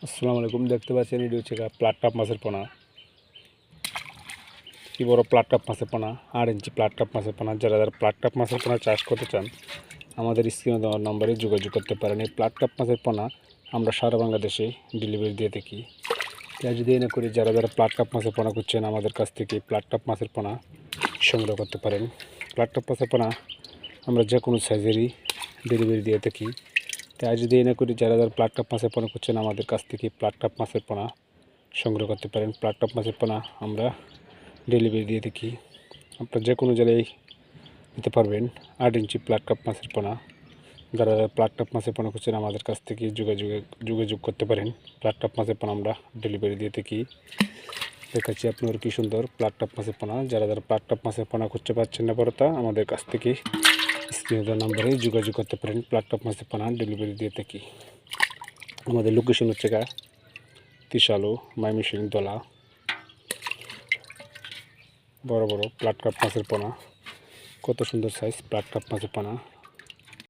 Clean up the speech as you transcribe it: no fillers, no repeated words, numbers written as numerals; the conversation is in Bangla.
আসসালামু আলাইকুম। দেখতে পাচ্ছেন এটি হচ্ছে প্লাট কাপ মাছের পোনা। কি বড় প্লাট কাপ মাছের পোনা, 8 ইঞ্চি প্লাট কাপ মাছের পোনা। যারা প্লাট কাপ মাছের পোনা চাষ করতে চান আমাদের স্ক্রিনে দেওয়ার নম্বরে যোগাযোগ করতে পারেন। এই প্লাট কাপ মাছের পোনা আমরা সারা বাংলাদেশে ডেলিভারি দিয়ে থাকি। তাই যদি এনে করি যারা প্লাট কাপ মাছের পোনা করছেন আমাদের কাছ থেকে প্লাট কাপ মাছের পোনা সংগ্রহ করতে পারেন। প্লাট কাপ মাছের পোনা আমরা যে কোনো সাইজেরই ডেলিভারি দিয়ে থাকি। তাই যদি এনে করি যারা প্লাট কাপ মাছের পোনা করছেন আমাদের কাছ থেকে প্লাট কাপ মাছের পোনা সংগ্রহ করতে পারেন। প্লাট কাপ মাছের পোনা আমরা ডেলিভারি দিয়ে থাকি। আপনারা যে কোনো জায়গায় নিতে পারবেন। 8 ইঞ্চি প্লাট কাপ মাছের পোনা। যারা প্লাট কাপ মাছের পোনা করছেন আমাদের কাছ থেকে যোগাযোগ করতে পারেন। প্লাট কাপ মাছের পোনা আমরা ডেলিভারি দিয়ে থাকি। দেখাচ্ছি আপনার কি সুন্দর প্লাট কাপ মাছের পোনা। যারা প্লাট কাপ মাছের পোনা করতে পারছেন না পড়তা আমাদের কাছ থেকে স্ক্রিনে দেওয়া নম্বরে যোগাযোগ করতে পারেন। প্লাট কাপ মাছের পোনা ডেলিভারি দিয়ে থাকি। আমাদের লোকেশন হচ্ছে তিশালু, ময়মনসিংহ, দলা। বড় বড় প্লাট কাপ মাছের পোনা, কত সুন্দর সাইজ প্লাট কাপ মাছের পোনা।